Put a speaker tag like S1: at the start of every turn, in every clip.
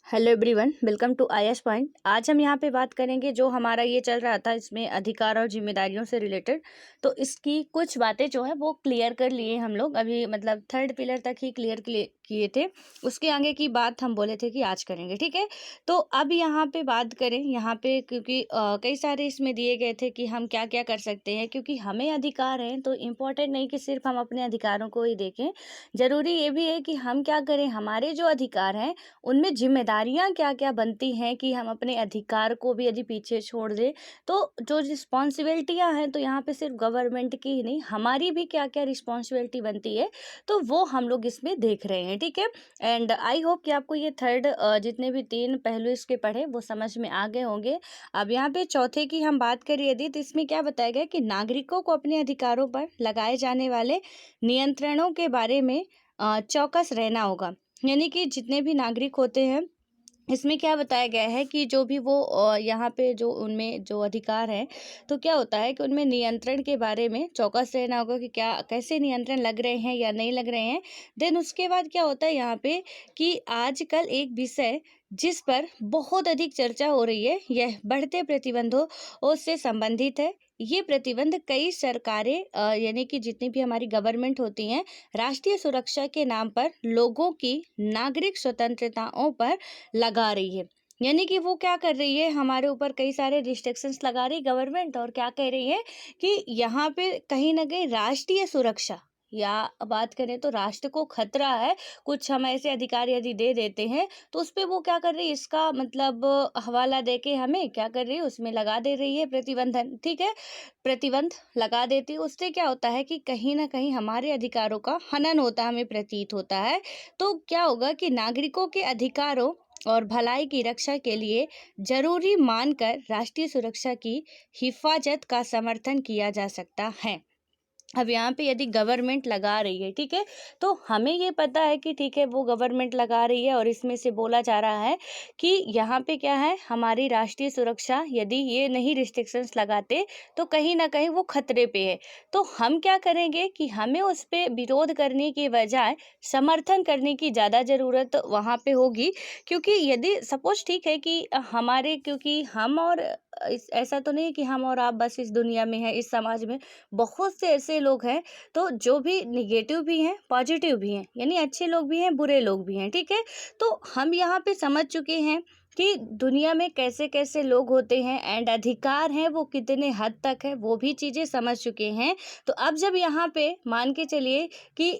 S1: Hello everyone, welcome to IAS point. आज हम यहाँ पे बात करेंगे जो हमारा ये चल रहा था इसमें अधिकार और जिम्मेदारियों से रिलेटेड। तो इसकी कुछ बातें जो है वो क्लियर कर लिए हम लोग अभी, मतलब थर्ड पिलर तक ही क्लियर किए थे। उसके आगे की बात हम बोले थे कि आज करेंगे, ठीक है। तो अब यहाँ पे बात करें, यहाँ पे क्योंकि कई सारे इसमें दिए गए थे कि हम क्या क्या कर सकते हैं, क्योंकि हमें अधिकार हैं तो इम्पोर्टेंट नहीं कि सिर्फ हम अपने अधिकारों को ही देखें। ज़रूरी ये भी है कि हम क्या करें, हमारे जो अधिकार हैं उनमें जिम्मेदारियां क्या क्या बनती हैं कि हम अपने अधिकार को भी यदि पीछे छोड़ दें तो जो रिस्पॉन्सिबिलिटियां हैं, तो यहाँ पे सिर्फ गवर्नमेंट की ही नहीं, हमारी भी क्या क्या रिस्पॉन्सिबिलिटी बनती है, तो वो हम लोग इसमें देख रहे हैं, ठीक है। एंड आई होप कि आपको ये थर्ड जितने भी तीन पहलू इसके पढ़े वो समझ में आ गए होंगे। अब यहाँ पे चौथे की हम बात करें यदि, तो इसमें क्या बताया गया कि नागरिकों को अपने अधिकारों पर लगाए जाने वाले नियंत्रणों के बारे में चौकस रहना होगा। यानी कि जितने भी नागरिक होते हैं, इसमें क्या बताया गया है कि जो भी वो यहाँ पे जो उनमें जो अधिकार है, तो क्या होता है कि उनमें नियंत्रण के बारे में चौकस रहना होगा कि क्या कैसे नियंत्रण लग रहे हैं या नहीं लग रहे हैं। देन उसके बाद क्या होता है यहाँ पे कि आजकल एक विषय जिस पर बहुत अधिक चर्चा हो रही है, यह बढ़ते प्रतिबंधों से संबंधित है। ये प्रतिबंध कई सरकारें यानी कि जितनी भी हमारी गवर्नमेंट होती हैं, राष्ट्रीय सुरक्षा के नाम पर लोगों की नागरिक स्वतंत्रताओं पर लगा रही है। यानी कि वो क्या कर रही है, हमारे ऊपर कई सारे रिस्ट्रिक्शंस लगा रही गवर्नमेंट, और क्या कह रही है कि यहाँ पे कहीं ना कहीं राष्ट्रीय सुरक्षा या बात करें तो राष्ट्र को खतरा है। कुछ हम ऐसे अधिकार यदि दे देते हैं तो उस पे वो क्या कर रही है, इसका मतलब हवाला दे के हमें क्या कर रही है, उसमें लगा दे रही है प्रतिबंधन, ठीक है। प्रतिबंध लगा देती है, उससे क्या होता है कि कहीं ना कहीं हमारे अधिकारों का हनन होता हमें प्रतीत होता है। तो क्या होगा कि नागरिकों के अधिकारों और भलाई की रक्षा के लिए जरूरी मानकर राष्ट्रीय सुरक्षा की हिफाजत का समर्थन किया जा सकता है। अब यहाँ पे यदि गवर्नमेंट लगा रही है, ठीक है, तो हमें ये पता है कि ठीक है वो गवर्नमेंट लगा रही है, और इसमें से बोला जा रहा है कि यहाँ पे क्या है, हमारी राष्ट्रीय सुरक्षा यदि ये नहीं रिस्ट्रिक्शंस लगाते तो कहीं ना कहीं वो खतरे पे है। तो हम क्या करेंगे कि हमें उस पे विरोध करने की बजाय समर्थन करने की ज़्यादा ज़रूरत वहाँ पे होगी। क्योंकि यदि सपोज ठीक है कि हमारे, क्योंकि हम और ऐसा तो नहीं कि हम और आप बस इस दुनिया में हैं, इस समाज में बहुत से ऐसे लोग हैं, तो जो भी निगेटिव भी हैं पॉजिटिव भी हैं, यानी अच्छे लोग भी हैं बुरे लोग भी हैं, ठीक है। तो हम यहाँ पे समझ चुके हैं कि दुनिया में कैसे कैसे लोग होते हैं एंड अधिकार हैं वो कितने हद तक है, वो भी चीज़ें समझ चुके हैं। तो अब जब यहाँ पे मान के चलिए कि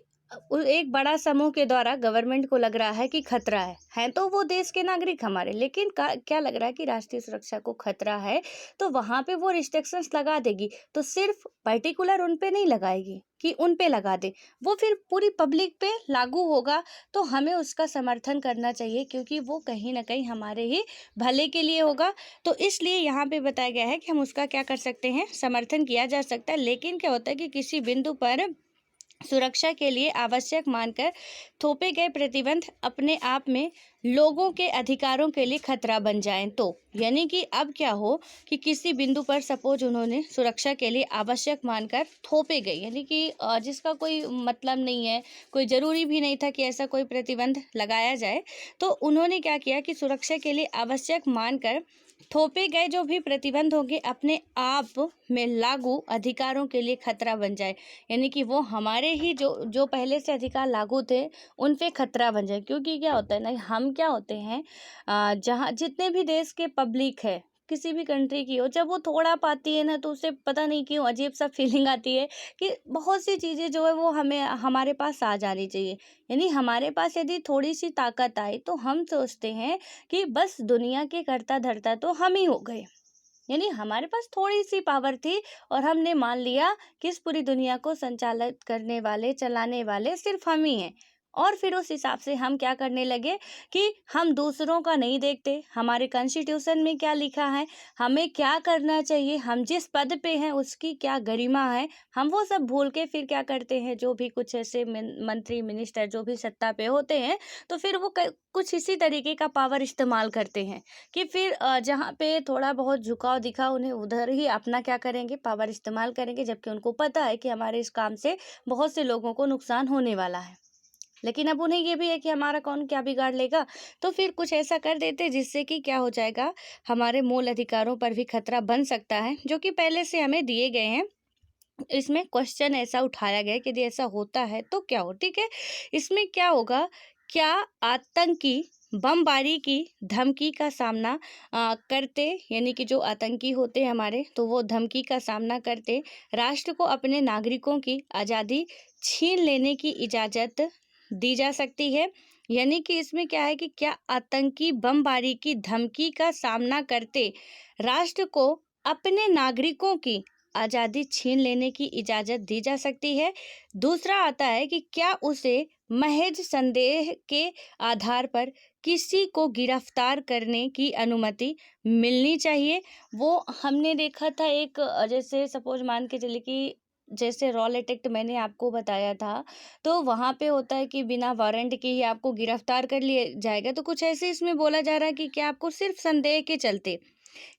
S1: एक बड़ा समूह के द्वारा गवर्नमेंट को लग रहा है कि खतरा है तो वो देश के नागरिक हमारे, लेकिन क्या लग रहा है कि राष्ट्रीय सुरक्षा को खतरा है, तो वहां पे वो रिस्ट्रिक्शंस लगा देगी। तो सिर्फ पर्टिकुलर उन पे नहीं लगाएगी कि उन पे लगा दे, वो फिर पूरी पब्लिक पे लागू होगा। तो हमें उसका समर्थन करना चाहिए, क्योंकि वो कहीं ना कहीं हमारे ही भले के लिए होगा। तो इसलिए यहाँ पे बताया गया है कि हम उसका क्या कर सकते हैं, समर्थन किया जा सकता है। लेकिन क्या होता है कि किसी बिंदु पर सुरक्षा के लिए आवश्यक मानकर थोपे गए प्रतिबंध अपने आप में लोगों के अधिकारों के लिए खतरा बन जाएं, तो यानी कि अब क्या हो कि किसी बिंदु पर सपोज उन्होंने सुरक्षा के लिए आवश्यक मानकर थोपे गए, यानी कि जिसका कोई मतलब नहीं है, कोई ज़रूरी भी नहीं था कि ऐसा कोई प्रतिबंध लगाया जाए। तो उन्होंने क्या किया कि सुरक्षा के लिए आवश्यक मानकर थोपे गए जो भी प्रतिबंध होंगे अपने आप में लागू अधिकारों के लिए खतरा बन जाए। यानी कि वो हमारे ही जो जो पहले से अधिकार लागू थे उन पे खतरा बन जाए। क्योंकि क्या होता है ना, हम क्या होते हैं, जहाँ जितने भी देश के पब्लिक है, किसी भी कंट्री की हो, जब वो थोड़ा पाती है ना, तो उसे पता नहीं क्यों अजीब सा फीलिंग आती है कि बहुत सी चीज़ें जो है वो हमें हमारे पास आ जानी चाहिए। यानी हमारे पास यदि थोड़ी सी ताकत आए तो हम सोचते हैं कि बस दुनिया के करता धरता तो हम ही हो गए। यानी हमारे पास थोड़ी सी पावर थी और हमने मान लिया कि इस पूरी दुनिया को संचालित करने वाले, चलाने वाले सिर्फ हम ही हैं। और फिर उस हिसाब से हम क्या करने लगे कि हम दूसरों का नहीं देखते, हमारे कॉन्स्टिट्यूशन में क्या लिखा है, हमें क्या करना चाहिए, हम जिस पद पे हैं उसकी क्या गरिमा है, हम वो सब भूल के फिर क्या करते हैं, जो भी कुछ ऐसे मंत्री मिनिस्टर जो भी सत्ता पे होते हैं, तो फिर वो कुछ इसी तरीके का पावर इस्तेमाल करते हैं कि फिर जहाँ पे थोड़ा बहुत झुकाव दिखा उन्हें उधर ही अपना क्या करेंगे, पावर इस्तेमाल करेंगे, जबकि उनको पता है कि हमारे इस काम से बहुत से लोगों को नुकसान होने वाला है। लेकिन अब उन्हें ये भी है कि हमारा कौन क्या बिगाड़ लेगा, तो फिर कुछ ऐसा कर देते जिससे कि क्या हो जाएगा, हमारे मूल अधिकारों पर भी खतरा बन सकता है, जो कि पहले से हमें दिए गए हैं। इसमें क्वेश्चन ऐसा उठाया गया है कि यदि ऐसा होता है तो क्या हो, ठीक है। इसमें क्या होगा, क्या आतंकी बमबारी की धमकी का सामना करते, यानी कि जो आतंकी होते हैं हमारे, तो वो धमकी का सामना करते राष्ट्र को अपने नागरिकों की आज़ादी छीन लेने की इजाज़त दी जा सकती है। यानी कि इसमें क्या है कि क्या आतंकी बमबारी की धमकी का सामना करते राष्ट्र को अपने नागरिकों की आज़ादी छीन लेने की इजाज़त दी जा सकती है। दूसरा आता है कि क्या उसे महज संदेह के आधार पर किसी को गिरफ्तार करने की अनुमति मिलनी चाहिए। वो हमने देखा था एक जैसे सपोज़ मान के चलिए कि जैसे रॉलेट एक्ट मैंने आपको बताया था, तो वहाँ पे होता है कि बिना वारंट के ही आपको गिरफ्तार कर लिया जाएगा। तो कुछ ऐसे इसमें बोला जा रहा है कि क्या आपको सिर्फ़ संदेह के चलते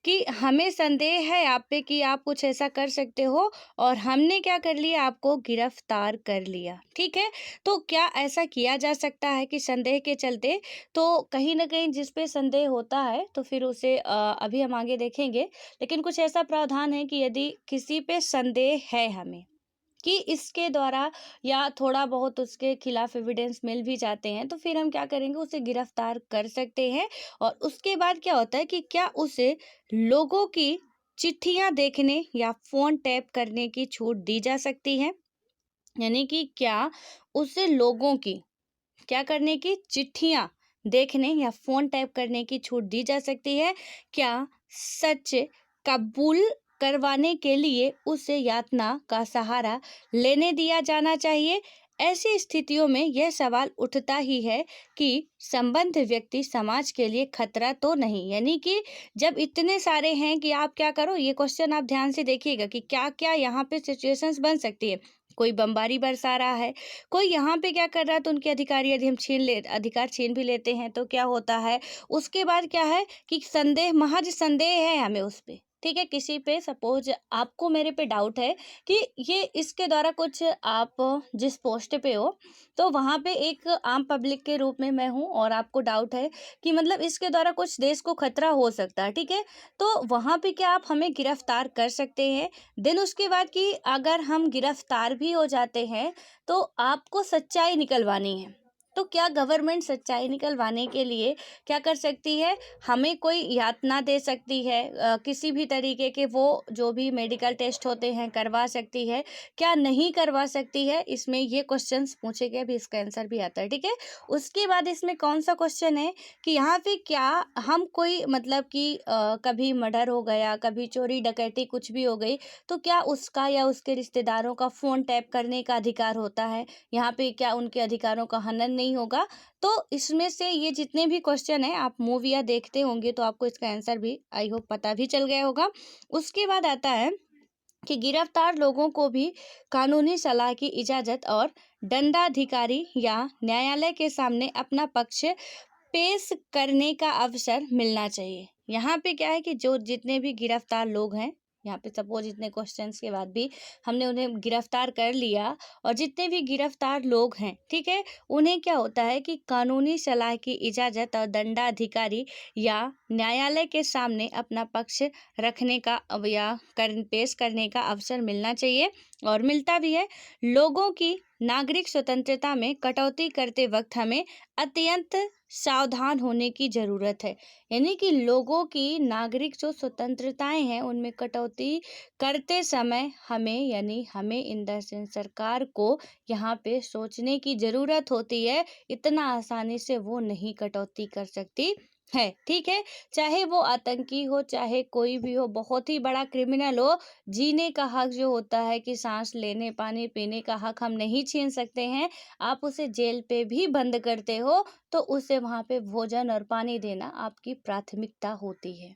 S1: कि हमें संदेह है आप पे कि आप कुछ ऐसा कर सकते हो, और हमने क्या कर लिया, आपको गिरफ्तार कर लिया, ठीक है। तो क्या ऐसा किया जा सकता है कि संदेह के चलते, तो कहीं ना कहीं जिस पे संदेह होता है तो फिर उसे अभी हम आगे देखेंगे। लेकिन कुछ ऐसा प्रावधान है कि यदि किसी पे संदेह है हमें कि इसके द्वारा या थोड़ा बहुत उसके खिलाफ एविडेंस मिल भी जाते हैं, तो फिर हम क्या करेंगे, उसे गिरफ्तार कर सकते हैं। और उसके बाद क्या होता है कि क्या उसे लोगों की चिट्ठियां देखने या फोन टैप करने की छूट दी जा सकती है। यानी कि क्या उसे लोगों की क्या करने की, चिट्ठियां देखने या फोन टैप करने की छूट दी जा सकती है। क्या सच कबूल करवाने के लिए उसे यातना का सहारा लेने दिया जाना चाहिए। ऐसी स्थितियों में यह सवाल उठता ही है कि संबंध व्यक्ति समाज के लिए खतरा तो नहीं। यानी कि जब इतने सारे हैं कि आप क्या करो, ये क्वेश्चन आप ध्यान से देखिएगा कि क्या क्या यहाँ पे सिचुएशंस बन सकती है। कोई बमबारी बरसा रहा है, कोई यहाँ पे क्या कर रहा है, तो उनके अधिकार यदि हम अधिकार छीन भी लेते हैं तो क्या होता है। उसके बाद क्या है कि संदेह, महज संदेह है हमें उस पे, ठीक है, किसी पे सपोज आपको मेरे पे डाउट है कि ये इसके द्वारा कुछ, आप जिस पोस्ट पे हो तो वहाँ पे एक आम पब्लिक के रूप में मैं हूँ, और आपको डाउट है कि मतलब इसके द्वारा कुछ देश को खतरा हो सकता है, ठीक है। तो वहाँ पे क्या आप हमें गिरफ्तार कर सकते हैं। देन उसके बाद कि अगर हम गिरफ्तार भी हो जाते हैं तो आपको सच्चाई निकलवानी है। तो क्या गवर्नमेंट सच्चाई निकलवाने के लिए क्या कर सकती है, हमें कोई यातना दे सकती है, किसी भी तरीके के वो जो भी मेडिकल टेस्ट होते हैं करवा सकती है, क्या नहीं करवा सकती है। इसमें ये क्वेश्चंस पूछे गए, भी इसका आंसर भी आता है, ठीक है। उसके बाद इसमें कौन सा क्वेश्चन है कि यहाँ पे क्या हम कोई मतलब कि कभी मर्डर हो गया, कभी चोरी डकैती कुछ भी हो गई, तो क्या उसका या उसके रिश्तेदारों का फ़ोन टैप करने का अधिकार होता है। यहाँ पे क्या उनके अधिकारों का हनन नहीं होगा। तो इसमें से ये जितने भी क्वेश्चन हैं, आप मूवियाँ देखते होंगे तो आपको इसका आंसर भी आई होप पता भी चल गया होगा। उसके बाद आता है कि गिरफ्तार लोगों को भी कानूनी सलाह की इजाज़त और दंडाधिकारी या न्यायालय के सामने अपना पक्ष पेश करने का अवसर मिलना चाहिए। यहाँ पे क्या है कि जो जितने भी गिरफ्तार लोग हैं, यहाँ पे सपोज इतने क्वेश्चंस के बाद भी हमने उन्हें गिरफ्तार कर लिया, और जितने भी गिरफ्तार लोग हैं, ठीक है, उन्हें क्या होता है कि कानूनी सलाह की इजाज़त और दंडाधिकारी या न्यायालय के सामने अपना पक्ष रखने का या पेश करने का अवसर मिलना चाहिए, और मिलता भी है। लोगों की नागरिक स्वतंत्रता में कटौती करते वक्त हमें अत्यंत सावधान होने की ज़रूरत है। यानी कि लोगों की नागरिक जो स्वतंत्रताएं हैं उनमें कटौती करते समय हमें, यानी हमें इन द सेंस सरकार को यहाँ पे सोचने की ज़रूरत होती है। इतना आसानी से वो नहीं कटौती कर सकती है, ठीक है। चाहे वो आतंकी हो, चाहे कोई भी हो, बहुत ही बड़ा क्रिमिनल हो, जीने का हक जो होता है कि सांस लेने पानी पीने का हक हम नहीं छीन सकते हैं। आप उसे जेल पे भी बंद करते हो तो उसे वहाँ पे भोजन और पानी देना आपकी प्राथमिकता होती है।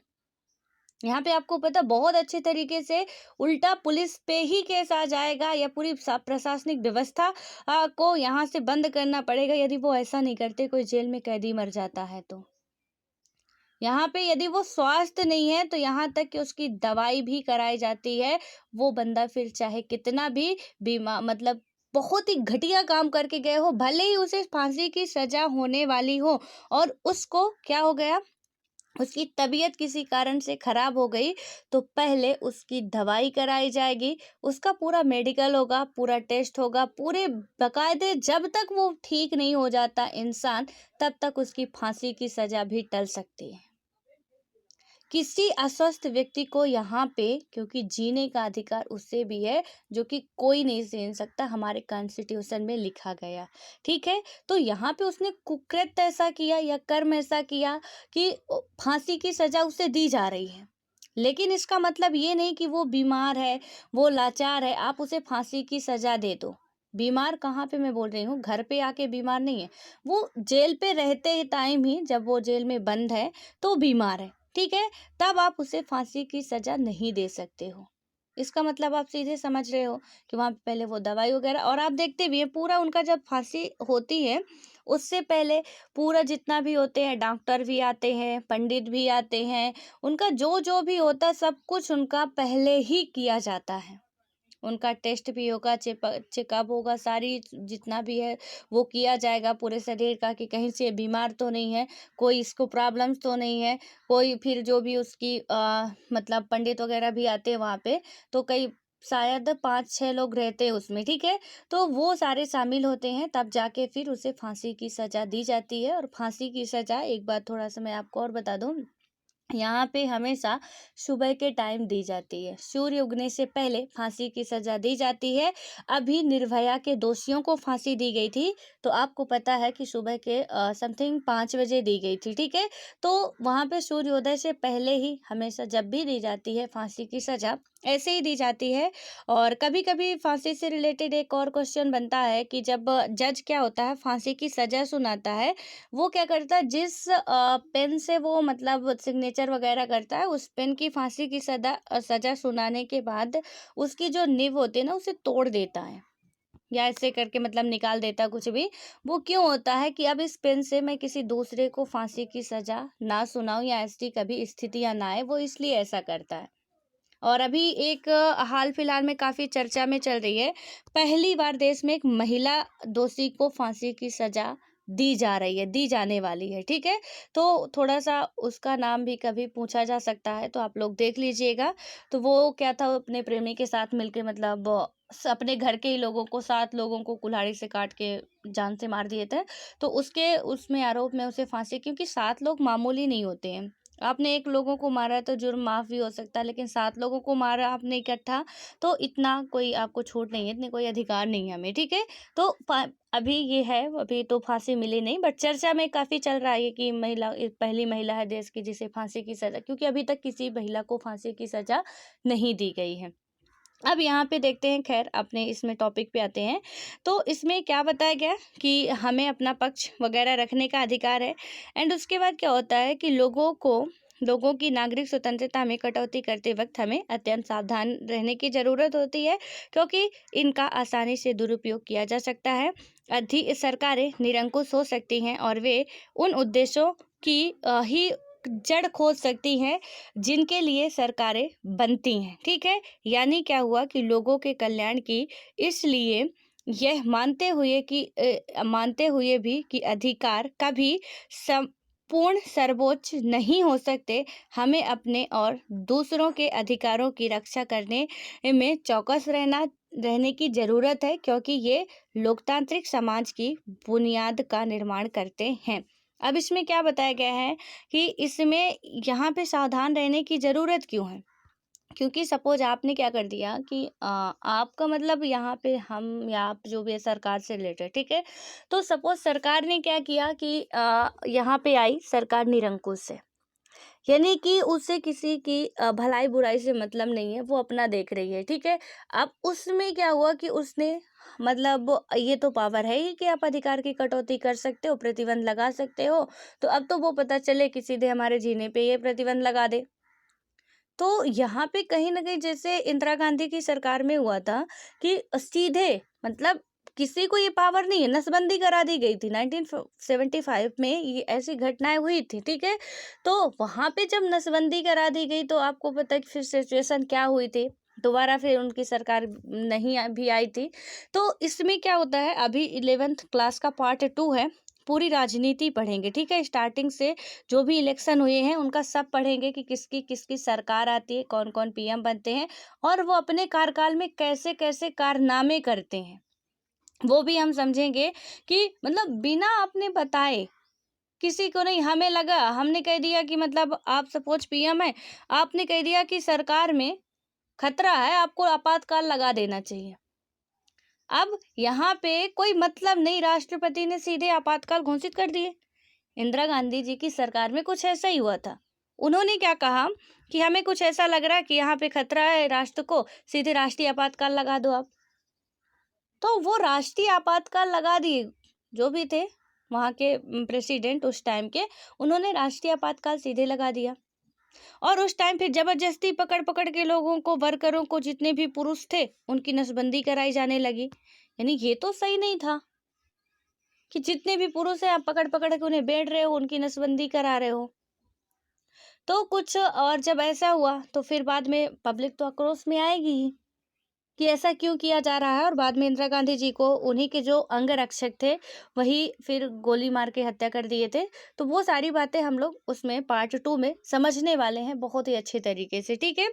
S1: यहाँ पे आपको पता बहुत अच्छे तरीके से उल्टा पुलिस पे ही केस आ जाएगा, या पूरी प्रशासनिक व्यवस्था को यहाँ से बंद करना पड़ेगा यदि वो ऐसा नहीं करते, कोई जेल में कैदी मर जाता है तो। यहाँ पे यदि वो स्वस्थ नहीं है तो यहाँ तक कि उसकी दवाई भी कराई जाती है। वो बंदा फिर चाहे कितना भी बीमा मतलब बहुत ही घटिया काम करके गए हो, भले ही उसे फांसी की सजा होने वाली हो और उसको क्या हो गया, उसकी तबीयत किसी कारण से खराब हो गई, तो पहले उसकी दवाई कराई जाएगी, उसका पूरा मेडिकल होगा, पूरा टेस्ट होगा, पूरे बकायदे, जब तक वो ठीक नहीं हो जाता इंसान, तब तक उसकी फांसी की सजा भी टल सकती है। किसी अस्वस्थ व्यक्ति को यहाँ पे, क्योंकि जीने का अधिकार उससे भी है जो कि कोई नहीं छीन सकता, हमारे कॉन्स्टिट्यूशन में लिखा गया, ठीक है। तो यहाँ पे उसने कुकृत्य ऐसा किया या कर्म ऐसा किया कि फांसी की सजा उसे दी जा रही है, लेकिन इसका मतलब ये नहीं कि वो बीमार है, वो लाचार है, आप उसे फांसी की सजा दे दो। बीमार कहाँ पे मैं बोल रही हूँ, घर पे आके बीमार नहीं है, वो जेल पे रहते ही टाइम ही, जब वो जेल में बंद है तो बीमार है, ठीक है, तब आप उसे फांसी की सजा नहीं दे सकते हो। इसका मतलब आप सीधे समझ रहे हो कि वहां पे पहले वो दवाई वगैरह, और आप देखते भी हैं पूरा उनका जब फांसी होती है उससे पहले पूरा जितना भी होते हैं, डॉक्टर भी आते हैं, पंडित भी आते हैं, उनका जो जो भी होता है सब कुछ उनका पहले ही किया जाता है। उनका टेस्ट भी होगा, चेकअप होगा, सारी जितना भी है वो किया जाएगा पूरे शरीर का, कि कहीं से बीमार तो नहीं है, कोई इसको प्रॉब्लम्स तो नहीं है, कोई फिर जो भी उसकी मतलब पंडित वगैरह भी आते हैं वहाँ पे, तो कई शायद 5-6 लोग रहते हैं उसमें, ठीक है। तो वो सारे शामिल होते हैं, तब जाके फिर उसे फांसी की सजा दी जाती है। और फांसी की सजा, एक बात थोड़ा सा मैं आपको और बता दूं, यहाँ पे हमेशा सुबह के टाइम दी जाती है, सूर्य उगने से पहले फांसी की सजा दी जाती है। अभी निर्भया के दोषियों को फांसी दी गई थी, तो आपको पता है कि सुबह के समथिंग 5 बजे दी गई थी, ठीक है। तो वहाँ पे सूर्योदय से पहले ही हमेशा जब भी दी जाती है फांसी की सजा, ऐसे ही दी जाती है। और कभी कभी फांसी से रिलेटेड एक और क्वेश्चन बनता है कि जब जज क्या होता है फांसी की सजा सुनाता है, वो क्या करता है, जिस पेन से वो मतलब सिग्नेचर वगैरह करता है, उस पेन की फांसी की सजा सुनाने के बाद उसकी जो निब होती है ना, उसे तोड़ देता है, या ऐसे करके मतलब निकाल देता है कुछ भी। वो क्यों होता है कि अब इस पेन से मैं किसी दूसरे को फांसी की सजा ना सुनाऊं, या ऐसी कभी स्थितियां ना आए, वो इसलिए ऐसा करता है। और अभी एक हाल फिलहाल में काफी चर्चा में चल रही है, पहली बार देश में एक महिला दोषी को फांसी की सजा दी जा रही है, दी जाने वाली है, ठीक है। तो थोड़ा सा उसका नाम भी कभी पूछा जा सकता है, तो आप लोग देख लीजिएगा। तो वो क्या था, वो अपने प्रेमी के साथ मिलके मतलब अपने घर के ही लोगों को, 7 लोगों को कुल्हाड़ी से काट के जान से मार दिए थे। तो उसके उसमें आरोप में उसे फांसी, क्योंकि 7 लोग मामूली नहीं होते हैं, आपने एक लोगों को मारा तो जुर्म माफ भी हो सकता है, लेकिन 7 लोगों को मारा आपने इकट्ठा, तो इतना कोई आपको छूट नहीं है, इतने कोई अधिकार नहीं है हमें, ठीक है। तो अभी ये है, अभी तो फांसी मिली नहीं, बट चर्चा में काफी चल रहा है कि पहली महिला है देश की जिसे फांसी की सजा, क्योंकि अभी तक किसी महिला को फांसी की सजा नहीं दी गई है। अब यहाँ पे देखते हैं, खैर अपने इसमें टॉपिक पे आते हैं। तो इसमें क्या बताया गया कि हमें अपना पक्ष वगैरह रखने का अधिकार है। एंड उसके बाद क्या होता है कि लोगों की नागरिक स्वतंत्रता में कटौती करते वक्त हमें अत्यंत सावधान रहने की ज़रूरत होती है, क्योंकि इनका आसानी से दुरुपयोग किया जा सकता है। सरकारें निरंकुश हो सकती हैं और वे उन उद्देश्यों की ही जड़ खोज सकती हैं जिनके लिए सरकारें बनती हैं, ठीक है। यानी क्या हुआ कि लोगों के कल्याण की, इसलिए यह मानते हुए भी कि अधिकार कभी संपूर्ण सर्वोच्च नहीं हो सकते, हमें अपने और दूसरों के अधिकारों की रक्षा करने में चौकस रहने की जरूरत है, क्योंकि ये लोकतांत्रिक समाज की बुनियाद का निर्माण करते हैं। अब इसमें क्या बताया गया है कि इसमें यहाँ पे सावधान रहने की ज़रूरत क्यों है, क्योंकि सपोज आपने क्या कर दिया कि आपका मतलब यहाँ पे हम या आप जो भी है सरकार से रिलेटेड, ठीक है। तो सपोज सरकार ने क्या किया कि यहाँ पे आई सरकार निरंकुश है, यानी कि उसे किसी की भलाई बुराई से मतलब नहीं है, वो अपना देख रही है, ठीक है। अब उसमें क्या हुआ कि उसने मतलब ये तो पावर है ही कि आप अधिकार की कटौती कर सकते हो, प्रतिबंध लगा सकते हो। तो अब तो वो पता चले कि सीधे हमारे जीने पे ये प्रतिबंध लगा दे। तो यहाँ पे कहीं ना कहीं जैसे इंदिरा गांधी की सरकार में हुआ था कि सीधे मतलब किसी को ये पावर नहीं है, नसबंदी करा दी गई थी 1975 में, ये ऐसी घटनाएं हुई थी, ठीक है। तो वहां पे जब नसबंदी करा दी गई तो आपको पता है कि फिर सिचुएशन क्या हुई थी, दोबारा फिर उनकी सरकार नहीं भी आई थी। तो इसमें क्या होता है, अभी 11th क्लास का पार्ट 2 है, पूरी राजनीति पढ़ेंगे, ठीक है? स्टार्टिंग से जो भी इलेक्शन हुए हैं उनका सब पढ़ेंगे कि किसकी किसकी सरकार आती है, कौन कौन पीएम बनते हैं और वो अपने कार्यकाल में कैसे कैसे कारनामे करते हैं, वो भी हम समझेंगे। कि मतलब बिना आपने बताए किसी को नहीं, हमें लगा, हमने कह दिया कि मतलब आप सपोज पीएम है, आपने कह दिया कि सरकार में खतरा है, आपको आपातकाल लगा देना चाहिए। अब यहाँ पे कोई मतलब नहीं, राष्ट्रपति ने सीधे आपातकाल घोषित कर दिए। इंदिरा गांधी जी की सरकार में कुछ ऐसा ही हुआ था। उन्होंने क्या कहा कि हमें कुछ ऐसा लग रहा है कि यहाँ पे खतरा है राष्ट्र को, सीधे राष्ट्रीय आपातकाल लगा दो आप। तो वो राष्ट्रीय आपातकाल लगा दिए, जो भी थे वहाँ के प्रेसिडेंट उस टाइम के, उन्होंने राष्ट्रीय आपातकाल सीधे लगा दिया। और उस टाइम फिर जबरदस्ती पकड़ पकड़ के लोगों को, वर्करों को, जितने भी पुरुष थे उनकी नसबंदी कराई जाने लगी। यानी ये तो सही नहीं था कि जितने भी पुरुष हैं आप पकड़ पकड़ के उन्हें बेच रहे हो, उनकी नसबंदी करा रहे हो। तो कुछ और जब ऐसा हुआ तो फिर बाद में पब्लिक तो आक्रोश में आएगी ही कि ऐसा क्यों किया जा रहा है। और बाद में इंदिरा गांधी जी को उन्हीं के जो अंगरक्षक थे वही फिर गोली मार के हत्या कर दिए थे। तो वो सारी बातें हम लोग उसमें पार्ट 2 में समझने वाले हैं बहुत ही अच्छे तरीके से, ठीक है?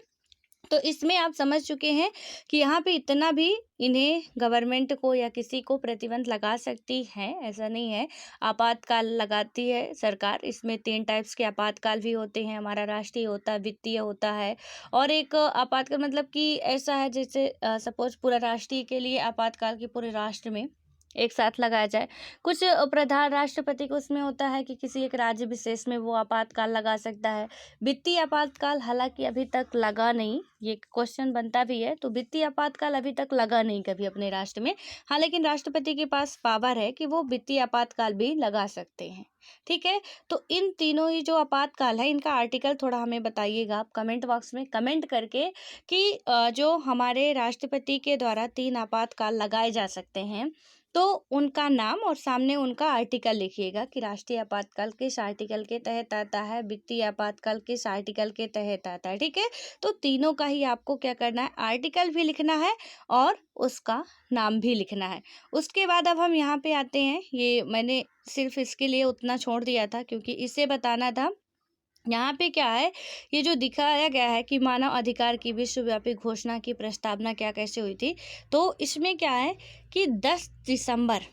S1: तो इसमें आप समझ चुके हैं कि यहाँ पे इतना भी इन्हें गवर्नमेंट को या किसी को प्रतिबंध लगा सकती है, ऐसा नहीं है। आपातकाल लगाती है सरकार, इसमें 3 टाइप्स के आपातकाल भी होते हैं। हमारा राष्ट्रीय होता है, वित्तीय होता है और एक आपातकाल मतलब कि ऐसा है जैसे सपोज पूरा राष्ट्रीय के लिए आपातकाल की पूरे राष्ट्र में एक साथ लगाया जाए। कुछ प्रधान राष्ट्रपति को उसमें होता है कि किसी एक राज्य विशेष में वो आपातकाल लगा सकता है। वित्तीय आपातकाल हालांकि अभी तक लगा नहीं, ये क्वेश्चन बनता भी है, तो वित्तीय आपातकाल अभी तक लगा नहीं कभी अपने राष्ट्र में। हाँ, लेकिन राष्ट्रपति के पास पावर है कि वो वित्तीय आपातकाल भी लगा सकते हैं, ठीक है? तो इन तीनों ही जो आपातकाल है इनका आर्टिकल थोड़ा हमें बताइएगा आप कमेंट बॉक्स में कमेंट करके कि जो हमारे राष्ट्रपति के द्वारा 3 आपातकाल लगाए जा सकते हैं तो उनका नाम और सामने उनका आर्टिकल लिखिएगा कि राष्ट्रीय आपातकाल किस आर्टिकल के तहत आता है, वित्तीय आपातकाल किस आर्टिकल के तहत आता है, ठीक है? तो तीनों का ही आपको क्या करना है, आर्टिकल भी लिखना है और उसका नाम भी लिखना है। उसके बाद अब हम यहाँ पे आते हैं, ये मैंने सिर्फ इसके लिए उतना छोड़ दिया था क्योंकि इसे बताना था। यहाँ पे क्या है, ये जो दिखाया गया है कि मानव अधिकार की विश्वव्यापी घोषणा की प्रस्तावना क्या कैसे हुई थी, तो इसमें क्या है कि 10 दिसंबर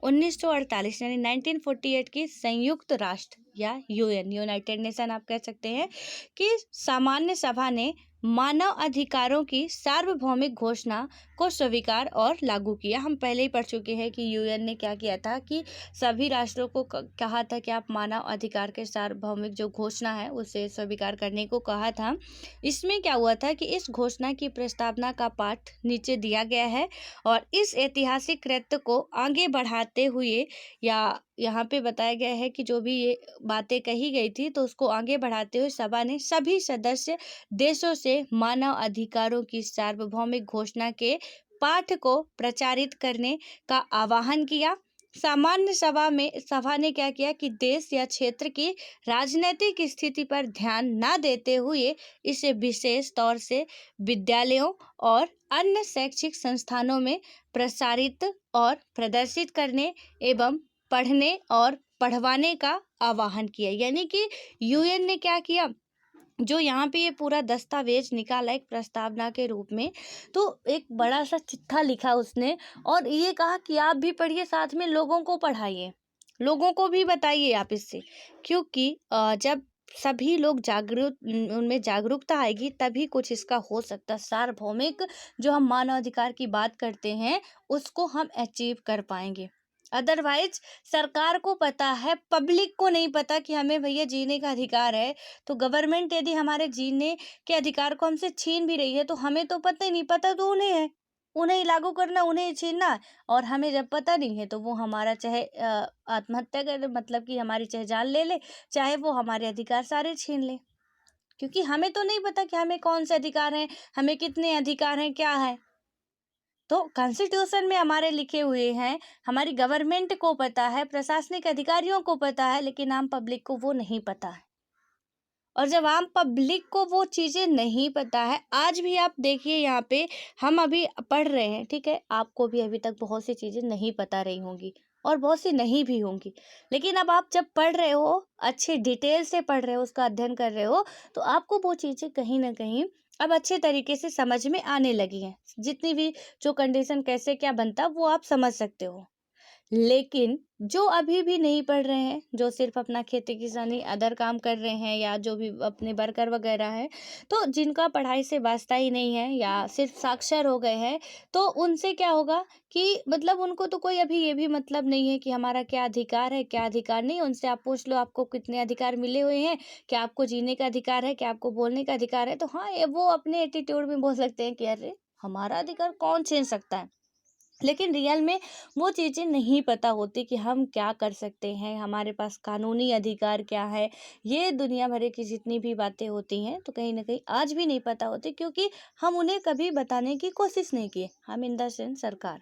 S1: 1948 यानी 1948 की संयुक्त राष्ट्र या यूएन, यूनाइटेड नेशन आप कह सकते हैं, कि सामान्य सभा ने मानव अधिकारों की सार्वभौमिक घोषणा को स्वीकार और लागू किया। हम पहले ही पढ़ चुके हैं कि यूएन ने क्या किया था कि सभी राष्ट्रों को कहा था कि आप मानव अधिकार के सार्वभौमिक जो घोषणा है उसे स्वीकार करने को कहा था। इसमें क्या हुआ था कि इस घोषणा की प्रस्तावना का पाठ नीचे दिया गया है और इस ऐतिहासिक कृत्य को आगे बढ़ाते हुए या यहाँ पे बताया गया है कि जो भी ये बातें कही गई थी तो उसको आगे बढ़ाते हुए सभा ने सभी सदस्य देशों से मानव अधिकारों की सार्वभौमिक घोषणा के पाठ को प्रचारित करने का आह्वान किया। सामान्य सभा ने क्या किया कि देश या क्षेत्र की राजनीतिक स्थिति पर ध्यान न देते हुए इसे विशेष तौर से विद्यालयों और अन्य शैक्षिक संस्थानों में प्रसारित और प्रदर्शित करने एवं पढ़ने और पढ़वाने का आह्वान किया। यानी कि यूएन ने क्या किया, जो यहाँ पे ये पूरा दस्तावेज निकाला एक प्रस्तावना के रूप में, तो एक बड़ा सा चिट्ठा लिखा उसने और ये कहा कि आप भी पढ़िए, साथ में लोगों को पढ़ाइए, लोगों को भी बताइए आप इससे, क्योंकि जब सभी लोग जागरूक, उनमें जागरूकता आएगी तभी कुछ इसका हो सकता है। सार्वभौमिक जो हम मानव अधिकार की बात करते हैं उसको हम अचीव कर पाएंगे। अदरवाइज सरकार को पता है, पब्लिक को नहीं पता कि हमें भैया जीने का अधिकार है। तो गवर्नमेंट यदि हमारे जीने के अधिकार को हमसे छीन भी रही है तो हमें तो पता ही नहीं, पता तो उन्हें है, उन्हें ही लागू करना, उन्हें ही छीनना है। और हमें जब पता नहीं है तो वो हमारा चाहे आत्महत्या कर, मतलब कि हमारी चाहे जान ले ले, चाहे वो हमारे अधिकार सारे छीन ले, क्योंकि हमें तो नहीं पता कि हमें कौन से अधिकार हैं, हमें कितने अधिकार हैं, क्या है। तो कॉन्स्टिट्यूशन में हमारे लिखे हुए हैं, हमारी गवर्नमेंट को पता है, प्रशासनिक अधिकारियों को पता है, लेकिन आम पब्लिक को वो नहीं पता है। और जब आम पब्लिक को वो चीज़ें नहीं पता है, आज भी आप देखिए यहाँ पे हम अभी पढ़ रहे हैं, ठीक है, आपको भी अभी तक बहुत सी चीज़ें नहीं पता रही होंगी और बहुत सी नहीं भी होंगी, लेकिन अब आप जब पढ़ रहे हो, अच्छे डिटेल से पढ़ रहे हो, उसका अध्ययन कर रहे हो, तो आपको वो चीज़ें कहीं ना कहीं अब अच्छे तरीके से समझ में आने लगी हैं। जितनी भी जो कंडीशन कैसे क्या बनता वो आप समझ सकते हो। लेकिन जो अभी भी नहीं पढ़ रहे हैं, जो सिर्फ अपना खेती किसानी अदर काम कर रहे हैं, या जो भी अपने वर्कर वगैरह हैं, तो जिनका पढ़ाई से वास्ता ही नहीं है या सिर्फ साक्षर हो गए हैं, तो उनसे क्या होगा कि मतलब उनको तो कोई अभी ये भी मतलब नहीं है कि हमारा क्या अधिकार है, क्या अधिकार नहीं। उनसे आप पूछ लो आपको कितने अधिकार मिले हुए हैं, क्या आपको जीने का अधिकार है, क्या आपको बोलने का अधिकार है, तो हाँ, ये वो अपने एटीट्यूड में बोल सकते हैं कि अरे हमारा अधिकार कौन छीन सकता है। लेकिन रियल में वो चीज़ें नहीं पता होती कि हम क्या कर सकते हैं, हमारे पास कानूनी अधिकार क्या है। ये दुनिया भर की जितनी भी बातें होती हैं, तो कहीं न कहीं आज भी नहीं पता होती, क्योंकि हम उन्हें कभी बताने की कोशिश नहीं किए। हम इन द सेंस सरकार,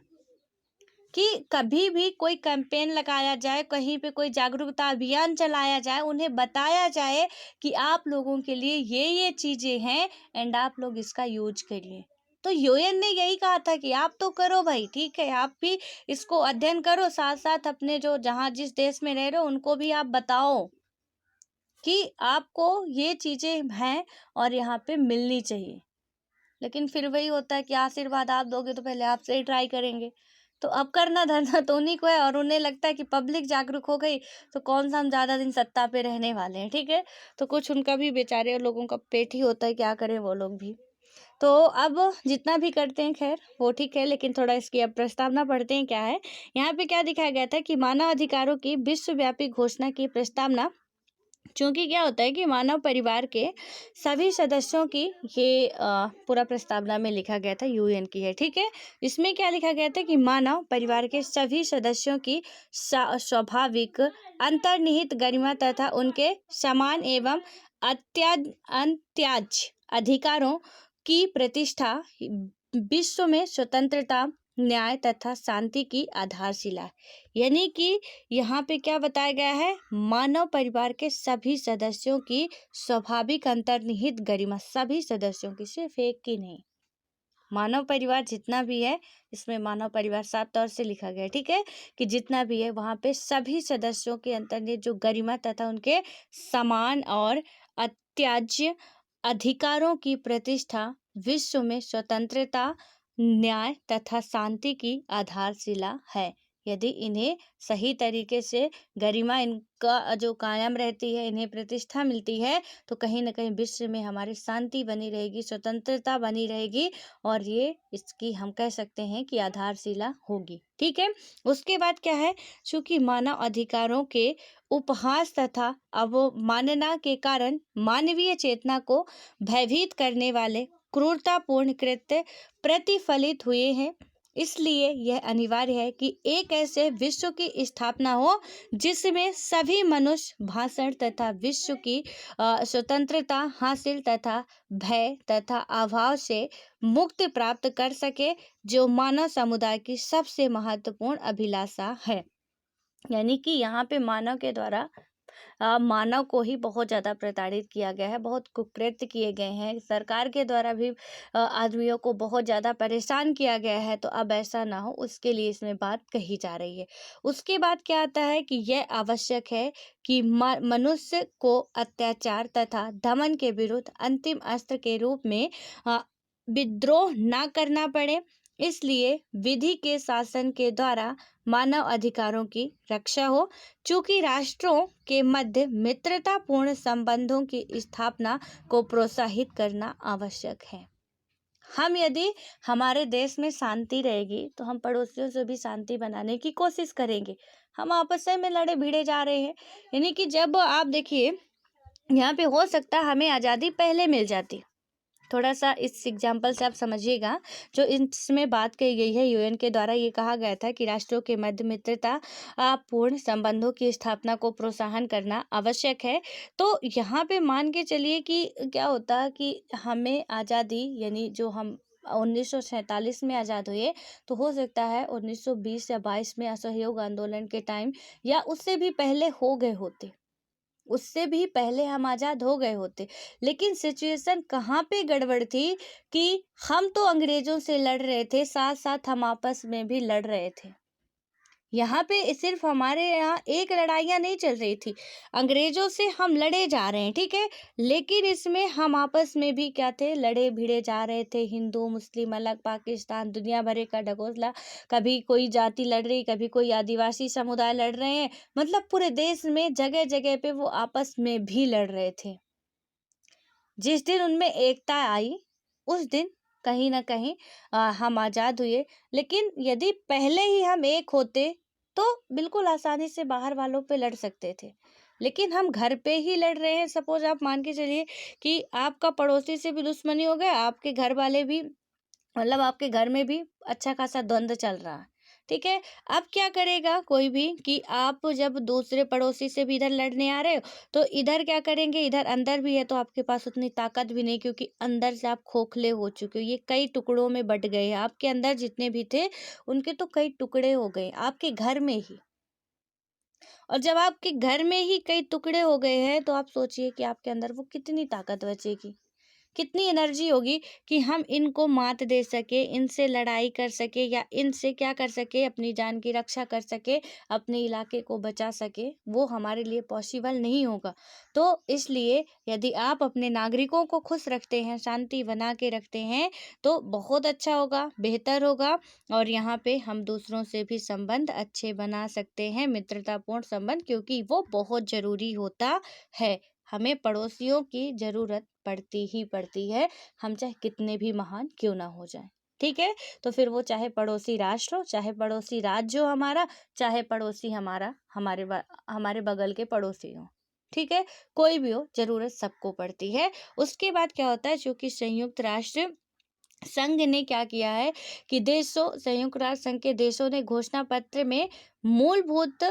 S1: कि कभी भी कोई कैंपेन लगाया जाए, कहीं पे कोई जागरूकता अभियान चलाया जाए, उन्हें बताया जाए कि आप लोगों के लिए ये चीज़ें हैं एंड आप लोग इसका यूज़ करिए। तो यूएन ने यही कहा था कि आप तो करो भाई, ठीक है, आप भी इसको अध्ययन करो, साथ-साथ अपने जो जहाँ जिस देश में रह रहे हो उनको भी आप बताओ कि आपको ये चीज़ें हैं और यहाँ पे मिलनी चाहिए। लेकिन फिर वही होता है कि आशीर्वाद आप दोगे तो पहले आपसे ही ट्राई करेंगे। तो अब करना धरना तो उन्हीं को है, और उन्हें लगता है कि पब्लिक जागरूक हो गई तो कौन सा हम ज़्यादा दिन सत्ता पे रहने वाले हैं, ठीक है। तो कुछ उनका भी बेचारे लोगों का पेट ही होता है, क्या करें वो लोग भी। तो अब जितना भी करते हैं खैर वो ठीक है, लेकिन थोड़ा इसकी अब प्रस्तावना पढ़ते हैं क्या है। यहाँ पे क्या दिखाया गया था कि मानव अधिकारों की विश्वव्यापी घोषणा की प्रस्तावना, क्योंकि क्या होता है कि मानव परिवार के सभी सदस्यों की ये पूरा प्रस्तावना में लिखा गया था, यूएन की है, ठीक है। इसमें क्या लिखा गया था कि मानव परिवार के सभी सदस्यों की स्वाभाविक अंतर्निहित गरिमा तथा उनके समान एवं अंत्याज अधिकारों की प्रतिष्ठा विश्व में स्वतंत्रता, न्याय तथा शांति की आधारशिला है। यानी कि यहाँ पे क्या बताया गया है, मानव परिवार के सभी सदस्यों की स्वाभाविक अंतर्निहित गरिमा, सभी सदस्यों की, सिर्फ एक की नहीं। मानव परिवार जितना भी है, इसमें मानव परिवार साफ तौर से लिखा गया है, ठीक है, कि जितना भी है वहाँ पे सभी सदस्यों के अंतर्निहित जो गरिमा तथा उनके समान और अत्याज्य अधिकारों की प्रतिष्ठा विश्व में स्वतंत्रता, न्याय तथा शांति की आधारशिला है। यदि इन्हें सही तरीके से गरिमा इनका जो कायम रहती है, इन्हें प्रतिष्ठा मिलती है, तो कहीं ना कहीं विश्व में हमारी शांति बनी रहेगी, स्वतंत्रता बनी रहेगी, और ये इसकी हम कह सकते हैं कि आधारशिला होगी, ठीक है। उसके बाद क्या है, चूंकि मानव अधिकारों के उपहास तथा अवमानना के कारण मानवीय चेतना को भयभीत करने वाले क्रूरतापूर्ण कृत्य प्रतिफलित हुए हैं, इसलिए यह अनिवार्य है कि एक ऐसे विश्व की स्थापना हो जिसमें सभी मनुष्य भाषण तथा विश्व की स्वतंत्रता हासिल तथा भय तथा अभाव से मुक्ति प्राप्त कर सके, जो मानव समुदाय की सबसे महत्वपूर्ण अभिलाषा है। यानी कि यहाँ पे मानव के द्वारा मानव को ही बहुत ज़्यादा प्रताड़ित किया गया है, बहुत कुकृत्य किए गए हैं, सरकार के द्वारा भी आदमियों को बहुत ज़्यादा परेशान किया गया है। तो अब ऐसा ना हो, उसके लिए इसमें बात कही जा रही है। उसके बाद क्या आता है कि यह आवश्यक है कि मनुष्य को अत्याचार तथा दमन के विरुद्ध अंतिम अस्त्र के रूप में अ, विद्रोह ना करना पड़े, इसलिए विधि के शासन के द्वारा मानव अधिकारों की रक्षा हो। चूंकि राष्ट्रों के मध्य मित्रतापूर्ण संबंधों की स्थापना को प्रोत्साहित करना आवश्यक है। हम यदि हमारे देश में शांति रहेगी तो हम पड़ोसियों से भी शांति बनाने की कोशिश करेंगे। हम आपस में लड़े भिड़े जा रहे हैं, यानी कि जब आप देखिए यहाँ पे हो सकता है हमें आज़ादी पहले मिल जाती। थोड़ा सा इस एग्जाम्पल से आप समझिएगा, जो इसमें बात कही गई है, यूएन के द्वारा ये कहा गया था कि राष्ट्रों के मध्य मित्रता पूर्ण संबंधों की स्थापना को प्रोत्साहन करना आवश्यक है। तो यहाँ पे मान के चलिए कि क्या होता है कि हमें आज़ादी, यानी जो हम 1947 में आज़ाद हुए, तो हो सकता है 1920 या 22 में असहयोग आंदोलन के टाइम या उससे भी पहले हो गए होते। उससे भी पहले हम आज़ाद हो गए होते। लेकिन सिचुएशन कहाँ पे गड़बड़ थी कि हम तो अंग्रेज़ों से लड़ रहे थे, साथ-साथ हम आपस में भी लड़ रहे थे। यहाँ पे सिर्फ हमारे यहाँ एक लड़ाइयाँ नहीं चल रही थी, अंग्रेजों से हम लड़े जा रहे हैं, ठीक है। लेकिन इसमें हम आपस में भी क्या थे, लड़े भिड़े जा रहे थे। हिंदू मुस्लिम अलग, पाकिस्तान, दुनिया भर का ढकोसला, कभी कोई जाति लड़ रही, कभी कोई आदिवासी समुदाय लड़ रहे हैं। मतलब पूरे देश में जगह जगह पे वो आपस में भी लड़ रहे थे। जिस दिन उनमें एकता आई, उस दिन कहीं ना कहीं हम आज़ाद हुए। लेकिन यदि पहले ही हम एक होते तो बिल्कुल आसानी से बाहर वालों पे लड़ सकते थे। लेकिन हम घर पे ही लड़ रहे हैं। सपोज आप मान के चलिए कि आपका पड़ोसी से भी दुश्मनी हो गया, आपके घर वाले भी, मतलब आपके घर में भी अच्छा खासा द्वंद्व चल रहा है, ठीक है। अब क्या करेगा कोई भी कि आप जब दूसरे पड़ोसी से भी इधर लड़ने आ रहे हो तो इधर क्या करेंगे, इधर अंदर भी है तो आपके पास उतनी ताकत भी नहीं, क्योंकि अंदर से आप खोखले हो चुके हो। ये कई टुकड़ों में बट गए हैं, आपके अंदर जितने भी थे उनके तो कई टुकड़े हो गए आपके घर में ही। और जब आपके घर में ही कई टुकड़े हो गए हैं तो आप सोचिए कि आपके अंदर वो कितनी ताकत बचेगी, कितनी एनर्जी होगी कि हम इनको मात दे सके, इनसे लड़ाई कर सके, या इनसे क्या कर सके, अपनी जान की रक्षा कर सके, अपने इलाके को बचा सके। वो हमारे लिए पॉसिबल नहीं होगा। तो इसलिए यदि आप अपने नागरिकों को खुश रखते हैं, शांति बना के रखते हैं तो बहुत अच्छा होगा, बेहतर होगा। और यहाँ पे हम दूसरों से भी संबंध अच्छे बना सकते हैं, मित्रतापूर्ण संबंध, क्योंकि वो बहुत ज़रूरी होता है। हमें पड़ोसियों की ज़रूरत पड़ती ही पड़ती है, हम चाहे कितने भी महान क्यों ना हो जाएं, ठीक है। तो फिर वो चाहे पड़ोसी राष्ट्र हो, चाहे पड़ोसी राज्य हो हमारा, चाहे पड़ोसी हमारा हमारे बगल के पड़ोसी हो, ठीक है। कोई भी हो, जरूरत सबको पड़ती है। उसके बाद क्या होता है, चूंकि संयुक्त राष्ट्र संघ ने क्या किया है कि संयुक्त राष्ट्र संघ के देशों ने घोषणा पत्र में मूलभूत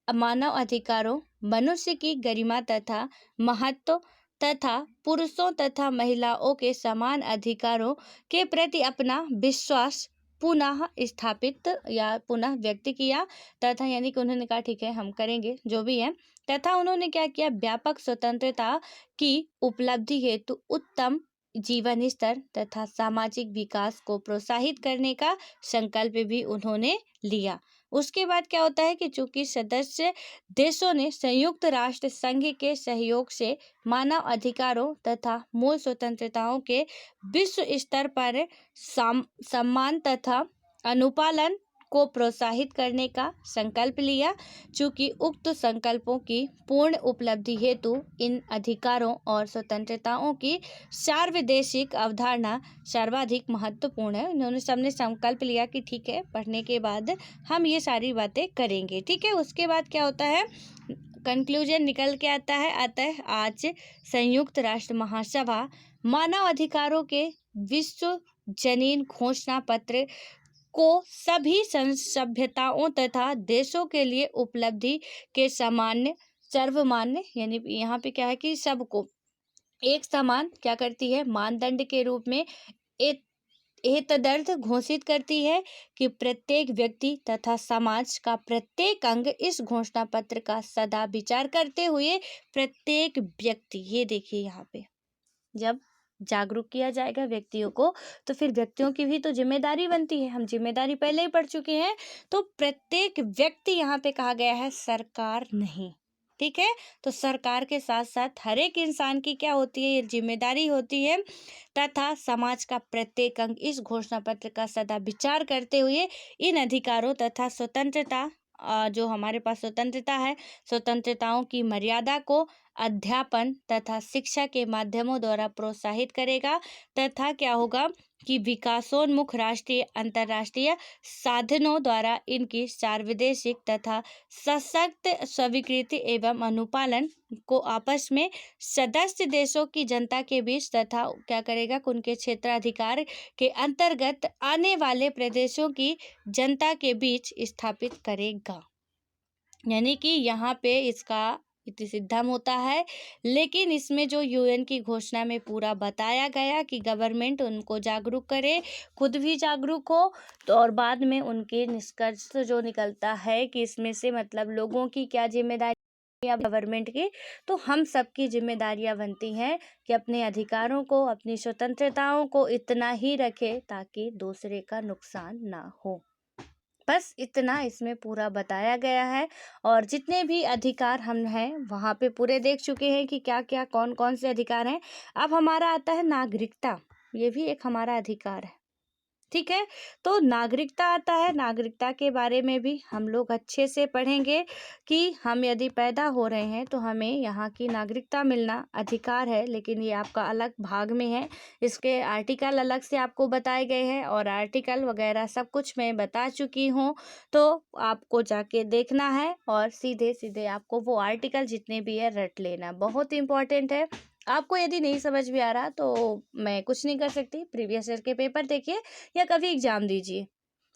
S1: मानव अधिकारों, मनुष्य की गरिमा तथा महत्व तथा पुरुषों तथा महिलाओं के समान अधिकारों के प्रति अपना विश्वास पुनः स्थापित या पुनः व्यक्त किया। तथा यानी कि उन्होंने कहा ठीक है हम करेंगे जो भी है। तथा उन्होंने क्या किया, व्यापक स्वतंत्रता की उपलब्धि हेतु उत्तम जीवन स्तर तथा सामाजिक विकास को प्रोत्साहित करने का संकल्प भी उन्होंने लिया। उसके बाद क्या होता है कि चूंकि सदस्य देशों ने संयुक्त राष्ट्र संघ के सहयोग से मानव अधिकारों तथा मूल स्वतंत्रताओं के विश्व स्तर पर सम्मान तथा अनुपालन को प्रोत्साहित करने का संकल्प लिया। चूंकि उक्त संकल्पों की पूर्ण उपलब्धि हेतु इन अधिकारों और स्वतंत्रताओं की सार्वदेशिक अवधारणा सर्वाधिक महत्वपूर्ण है। उन्होंने सबने संकल्प लिया कि ठीक है पढ़ने के बाद हम ये सारी बातें करेंगे, ठीक है। उसके बाद क्या होता है, कंक्लूजन निकल के आता है आज संयुक्त राष्ट्र महासभा मानव अधिकारों के विश्व जनीन घोषणा पत्र को सभी सभ्यताओं तथा देशों के लिए उपलब्धि के सामान्य सर्वमान्य, यानी यहाँ पे क्या है कि सबको एक समान क्या करती है, मानदंड के रूप में एक एतदर्थ घोषित करती है कि प्रत्येक व्यक्ति तथा समाज का प्रत्येक अंग इस घोषणा पत्र का सदा विचार करते हुए प्रत्येक व्यक्ति, ये देखिए यहाँ पे जब जागरूक किया जाएगा व्यक्तियों को तो फिर व्यक्तियों की भी तो जिम्मेदारी बनती है। हम जिम्मेदारी पहले ही पढ़ चुके हैं। तो प्रत्येक व्यक्ति यहाँ पे कहा गया है, सरकार नहीं, ठीक है। तो सरकार के साथ साथ हर एक इंसान की क्या होती है, ये जिम्मेदारी होती है। तथा समाज का प्रत्येक अंग इस घोषणा पत्र का सदा विचार करते हुए इन अधिकारों तथा स्वतंत्रता जो हमारे पास स्वतंत्रता है, स्वतंत्रताओं की मर्यादा को अध्यापन तथा शिक्षा के माध्यमों द्वारा प्रोत्साहित करेगा। तथा क्या होगा कि विकासोन्मुख राष्ट्रीय अंतर्राष्ट्रीय साधनों द्वारा इनकी सार्वदेशिक तथा सशक्त स्वीकृति एवं अनुपालन को आपस में सदस्य देशों की जनता के बीच तथा क्या करेगा कि उनके क्षेत्राधिकार के अंतर्गत आने वाले प्रदेशों की जनता के बीच स्थापित करेगा। यानी कि यहाँ पे इसका इति सिद्धम होता है। लेकिन इसमें जो यूएन की घोषणा में पूरा बताया गया कि गवर्नमेंट उनको जागरूक करे, खुद भी जागरूक हो, तो और बाद में उनके निष्कर्ष जो निकलता है कि इसमें से मतलब लोगों की क्या जिम्मेदारी या गवर्नमेंट की, तो हम सबकी जिम्मेदारियां बनती हैं कि अपने अधिकारों को, अपनी स्वतंत्रताओं को इतना ही रखें ताकि दूसरे का नुकसान ना हो। बस इतना इसमें पूरा बताया गया है। और जितने भी अधिकार हम हैं वहाँ पे पूरे देख चुके हैं कि क्या क्या कौन कौन से अधिकार हैं। अब हमारा आता है नागरिकता, ये भी एक हमारा अधिकार है, ठीक है। तो नागरिकता आता है, नागरिकता के बारे में भी हम लोग अच्छे से पढ़ेंगे कि हम यदि पैदा हो रहे हैं तो हमें यहाँ की नागरिकता मिलना अधिकार है, लेकिन ये आपका अलग भाग में है। इसके आर्टिकल अलग से आपको बताए गए हैं और आर्टिकल वगैरह सब कुछ मैं बता चुकी हूँ। तो आपको जाके देखना है और सीधे सीधे आपको वो आर्टिकल जितने भी है रट लेना, बहुत इंपॉर्टेंट है। आपको यदि नहीं समझ में आ रहा तो मैं कुछ नहीं कर सकती, प्रीवियस ईयर के पेपर देखिए या कभी एग्जाम दीजिए,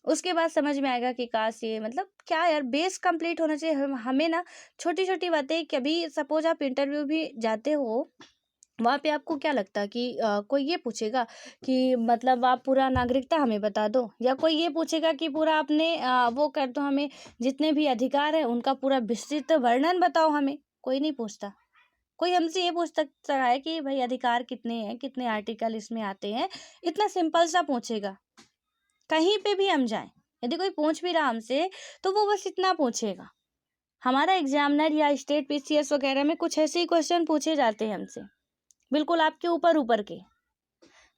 S1: उसके बाद समझ में आएगा कि काश ये मतलब क्या यार, बेस कंप्लीट होना चाहिए। हमें ना छोटी छोटी बातें, कभी सपोज आप इंटरव्यू भी जाते हो, वहाँ पे आपको क्या लगता है कि कोई ये पूछेगा कि मतलब आप पूरा नागरिकता हमें बता दो, या कोई ये पूछेगा कि पूरा आपने वो कर दो, हमें जितने भी अधिकार है उनका पूरा विस्तृत वर्णन बताओ हमें। कोई नहीं पूछता। कोई हमसे ये पूछ सकता है कि भाई अधिकार कितने हैं, कितने आर्टिकल इसमें आते हैं, इतना सिंपल सा पूछेगा। कहीं पे भी हम जाएं, यदि कोई पूछ भी रहा हमसे तो वो बस इतना पूछेगा। हमारा एग्जामिनर या स्टेट पीसीएस वगैरह में कुछ ऐसे ही क्वेश्चन पूछे जाते हैं हमसे, बिल्कुल आपके ऊपर ऊपर के।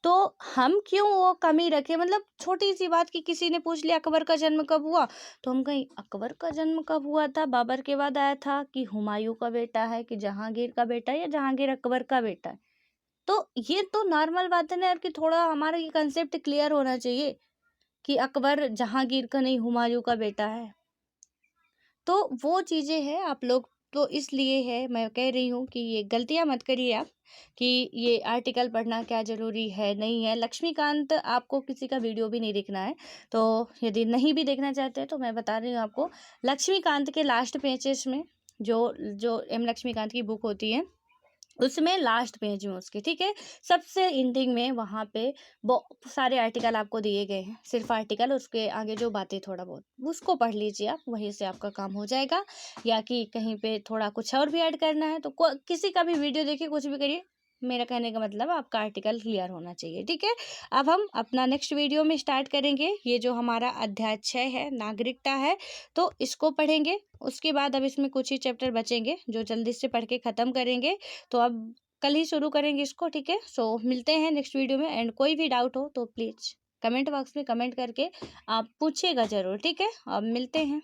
S1: तो हम क्यों वो कमी रखें, मतलब छोटी सी बात की किसी ने पूछ लिया अकबर का जन्म कब हुआ, तो हम कहीं अकबर का जन्म कब हुआ था, बाबर के बाद आया था कि हुमायूं का बेटा है कि जहांगीर का बेटा है या जहांगीर अकबर का बेटा है। तो ये तो नॉर्मल बात है ना यार, कि थोड़ा हमारा ये कंसेप्ट क्लियर होना चाहिए कि अकबर जहांगीर का नहीं, हुमायूं का बेटा है। तो वो चीज़ें हैं आप लोग, तो इसलिए है मैं कह रही हूँ कि ये गलतियाँ मत करिए आप, कि ये आर्टिकल पढ़ना क्या ज़रूरी है नहीं है। लक्ष्मीकांत आपको किसी का वीडियो भी नहीं देखना है, तो यदि नहीं भी देखना चाहते हैं तो मैं बता रही हूँ आपको, लक्ष्मीकांत के लास्ट पेजेस में जो जो एम लक्ष्मीकांत की बुक होती है उसमें लास्ट पेज में उसके, ठीक है, सबसे एंडिंग में वहाँ पे वो सारे आर्टिकल आपको दिए गए हैं, सिर्फ आर्टिकल, उसके आगे जो बातें थोड़ा बहुत उसको पढ़ लीजिए आप, वहीं से आपका काम हो जाएगा। या कि कहीं पे थोड़ा कुछ और भी ऐड करना है तो किसी का भी वीडियो देखिए, कुछ भी करिए, मेरा कहने का मतलब आपका आर्टिकल क्लियर होना चाहिए, ठीक है। अब हम अपना नेक्स्ट वीडियो में स्टार्ट करेंगे, ये जो हमारा अध्याय 6 है नागरिकता है, तो इसको पढ़ेंगे। उसके बाद अब इसमें कुछ ही चैप्टर बचेंगे जो जल्दी से पढ़ के ख़त्म करेंगे, तो अब कल ही शुरू करेंगे इसको, ठीक है। सो मिलते हैं नेक्स्ट वीडियो में, एंड कोई भी डाउट हो तो प्लीज़ कमेंट बॉक्स में कमेंट करके आप पूछिएगा ज़रूर, ठीक है। अब मिलते हैं।